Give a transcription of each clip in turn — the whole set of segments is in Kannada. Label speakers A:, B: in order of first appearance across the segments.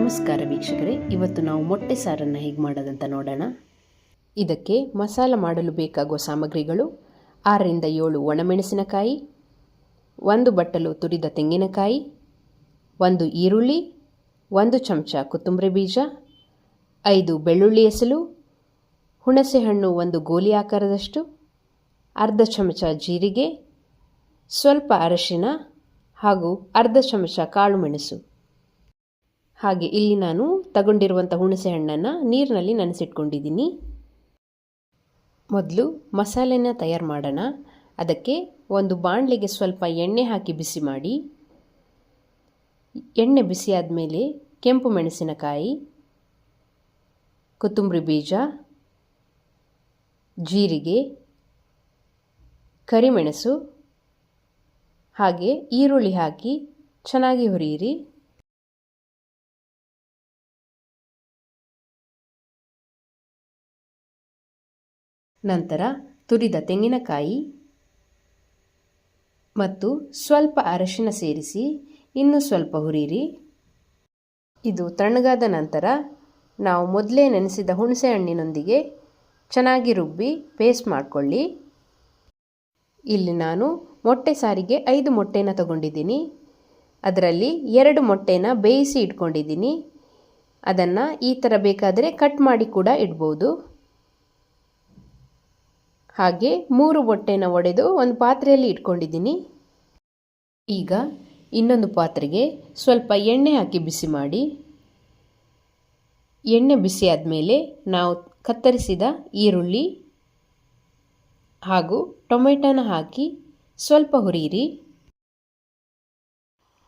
A: ನಮಸ್ಕಾರ ವೀಕ್ಷಕರೇ, ಇವತ್ತು ನಾವು ಮೊಟ್ಟೆ ಸಾರನ್ನು ಹೇಗೆ ಮಾಡೋದಂತ ನೋಡೋಣ. ಇದಕ್ಕೆ ಮಸಾಲ ಮಾಡಲು ಬೇಕಾಗುವ ಸಾಮಗ್ರಿಗಳು: 6 ರಿಂದ 7 ಒಣಮೆಣಸಿನಕಾಯಿ, 1 ಬಟ್ಟಲು ತುರಿದ ತೆಂಗಿನಕಾಯಿ, 1 ಈರುಳ್ಳಿ, 1 ಚಮಚ ಕೊತ್ತಂಬರಿ ಬೀಜ, 5 ಬೆಳ್ಳುಳ್ಳಿ ಎಸಳು, ಹುಣಸೆಹಣ್ಣು 1 ಗೋಲಿ ಆಕಾರದಷ್ಟು, ಅರ್ಧ ಚಮಚ ಜೀರಿಗೆ, ಸ್ವಲ್ಪ ಅರಶಿನ ಹಾಗೂ ಅರ್ಧ ಚಮಚ ಕಾಳು ಮೆಣಸು. ಹಾಗೆ ಇಲ್ಲಿ ನಾನು ತಗೊಂಡಿರುವಂಥ ಹುಣಸೆ ಹಣ್ಣನ್ನು ನೀರಿನಲ್ಲಿ ನೆನೆಸಿಟ್ಕೊಂಡಿದ್ದೀನಿ. ಮೊದಲು ಮಸಾಲೆನ ತಯಾರು ಮಾಡೋಣ. ಅದಕ್ಕೆ ಒಂದು ಬಾಣಲೆಗೆ ಸ್ವಲ್ಪ ಎಣ್ಣೆ ಹಾಕಿ ಬಿಸಿ ಮಾಡಿ, ಎಣ್ಣೆ ಬಿಸಿಯಾದ ಮೇಲೆ ಕೆಂಪು ಮೆಣಸಿನಕಾಯಿ, ಕೊತ್ತಂಬರಿ ಬೀಜ, ಜೀರಿಗೆ, ಕರಿಮೆಣಸು ಹಾಗೆ ಈರುಳ್ಳಿ ಹಾಕಿ ಚೆನ್ನಾಗಿ ಹುರಿಯಿರಿ. ನಂತರ ತುರಿದ ತೆಂಗಿನಕಾಯಿ ಮತ್ತು ಸ್ವಲ್ಪ ಅರಶಿನ ಸೇರಿಸಿ ಇನ್ನೂ ಸ್ವಲ್ಪ ಹುರಿಯಿರಿ. ಇದು ತಣ್ಣಗಾದ ನಂತರ ನಾವು ಮೊದಲೇ ನೆನೆಸಿದ ಹುಣಸೆ ಹಣ್ಣಿನೊಂದಿಗೆ ಚೆನ್ನಾಗಿ ರುಬ್ಬಿ ಪೇಸ್ಟ್ ಮಾಡಿಕೊಳ್ಳಿ. ಇಲ್ಲಿ ನಾನು ಮೊಟ್ಟೆ ಸಾರಿಗೆ 5 ಮೊಟ್ಟೆನ ತಗೊಂಡಿದ್ದೀನಿ. ಅದರಲ್ಲಿ 2 ಮೊಟ್ಟೆನ ಬೇಯಿಸಿ ಇಟ್ಕೊಂಡಿದ್ದೀನಿ. ಅದನ್ನು ಈ ಥರ ಬೇಕಾದರೆ ಕಟ್ ಮಾಡಿ ಕೂಡ ಇಡ್ಬೋದು. ಹಾಗೆ 3 ಮೊಟ್ಟೆನ ಒಡೆದು ಒಂದು ಪಾತ್ರೆಯಲ್ಲಿ ಇಟ್ಕೊಂಡಿದ್ದೀನಿ. ಈಗ ಇನ್ನೊಂದು ಪಾತ್ರೆಗೆ ಸ್ವಲ್ಪ ಎಣ್ಣೆ ಹಾಕಿ ಬಿಸಿ ಮಾಡಿ, ಎಣ್ಣೆ ಬಿಸಿಯಾದ ಮೇಲೆ ನಾವು ಕತ್ತರಿಸಿದ ಈರುಳ್ಳಿ ಹಾಗೂ ಟೊಮೆಟೊನ ಹಾಕಿ ಸ್ವಲ್ಪ ಹುರಿಯಿರಿ.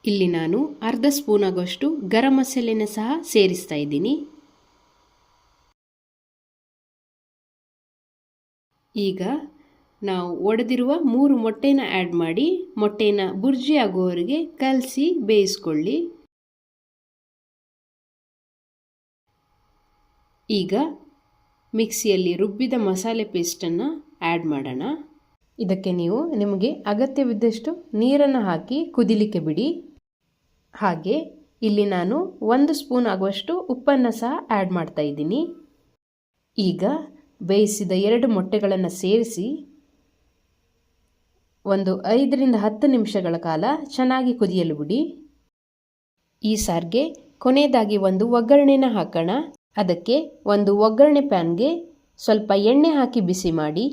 A: ಇಲ್ಲಿ ನಾನು ಅರ್ಧ ಸ್ಪೂನ್ ಆಗುವಷ್ಟು ಗರಂ ಮಸಾಲೆನ ಸಹ ಸೇರಿಸ್ತಾ ಇದ್ದೀನಿ. ಈಗ ನಾವು ಒಡೆದಿರುವ 3 ಮೊಟ್ಟೆನ ಆ್ಯಡ್ ಮಾಡಿ ಮೊಟ್ಟೆನ ಬುರ್ಜಿ ಆಗುವವರೆಗೆ ಕಲಸಿ ಬೇಯಿಸ್ಕೊಳ್ಳಿ. ಈಗ ಮಿಕ್ಸಿಯಲ್ಲಿ ರುಬ್ಬಿದ ಮಸಾಲೆ ಪೇಸ್ಟನ್ನು ಆ್ಯಡ್ ಮಾಡೋಣ. ಇದಕ್ಕೆ ನೀವು ನಿಮಗೆ ಅಗತ್ಯವಿದ್ದಷ್ಟು ನೀರನ್ನು ಹಾಕಿ ಕುದಿಲಿಕ್ಕೆ ಬಿಡಿ. ಹಾಗೆ ಇಲ್ಲಿ ನಾನು 1 ಸ್ಪೂನ್ ಆಗುವಷ್ಟು ಉಪ್ಪನ್ನು ಸಹ ಆ್ಯಡ್ ಮಾಡ್ತಾ ಇದ್ದೀನಿ. ಈಗ ಬೇಯಿಸಿದ 2 ಮೊಟ್ಟೆಗಳನ್ನು ಸೇರಿಸಿ ಒಂದು 5 ರಿಂದ 10 ನಿಮಿಷಗಳ ಕಾಲ ಚೆನ್ನಾಗಿ ಕುದಿಯಲು ಬಿಡಿ. ಈ ಸಾರಿಗೆ ಕೊನೆಯದಾಗಿ ಒಂದು ಒಗ್ಗರಣೆನ ಹಾಕೋಣ. ಅದಕ್ಕೆ ಒಂದು ಒಗ್ಗರಣೆ ಪ್ಯಾನ್ಗೆ ಸ್ವಲ್ಪ ಎಣ್ಣೆ ಹಾಕಿ ಬಿಸಿ ಮಾಡಿ,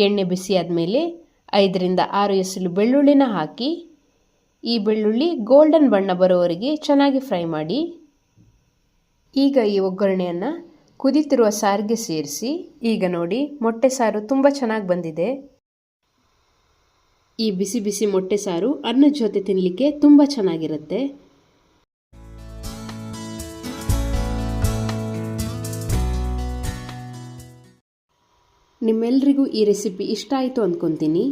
A: ಎಣ್ಣೆ ಬಿಸಿಯಾದ ಮೇಲೆ 5 ರಿಂದ 6 ಎಸಳು ಬೆಳ್ಳುಳ್ಳಿನ ಹಾಕಿ, ಈ ಬೆಳ್ಳುಳ್ಳಿ ಗೋಲ್ಡನ್ ಬಣ್ಣ ಬರೋವರೆಗೆ ಚೆನ್ನಾಗಿ ಫ್ರೈ ಮಾಡಿ. ಈಗ ಈ ಒಗ್ಗರಣೆಯನ್ನು ಕುದೀತಿರುವ ಸಾರಿಗೆ ಸೇರಿಸಿ. ಈಗ ನೋಡಿ, ಮೊಟ್ಟೆ ಸಾರು ತುಂಬ ಚೆನ್ನಾಗಿ ಬಂದಿದೆ. ಈ ಬಿಸಿ ಬಿಸಿ ಮೊಟ್ಟೆ ಸಾರು ಅನ್ನದ ಜೊತೆ ತಿನ್ನಲಿಕ್ಕೆ ತುಂಬ ಚೆನ್ನಾಗಿರುತ್ತೆ. ನಿಮ್ಮೆಲ್ಲರಿಗೂ ಈ ರೆಸಿಪಿ ಇಷ್ಟ ಆಯಿತು ಅಂದ್ಕೊತೀನಿ.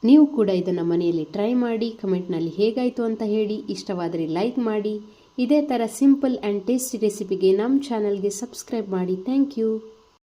A: ನೀವು ಕೂಡ ಇದನ್ನು ಮನೆಯಲ್ಲಿ ಟ್ರೈ ಮಾಡಿ ಕಮೆಂಟ್ನಲ್ಲಿ ಹೇಗಾಯಿತು ಅಂತ ಹೇಳಿ. ಇಷ್ಟವಾದರೆ ಲೈಕ್ ಮಾಡಿ. ಇದೇ ಥರ ಸಿಂಪಲ್ ಆ್ಯಂಡ್ ಟೇಸ್ಟಿ ರೆಸಿಪಿಗೆ ನಮ್ಮ ಚಾನಲ್ಗೆ ಸಬ್ಸ್ಕ್ರೈಬ್ ಮಾಡಿ. Thank you.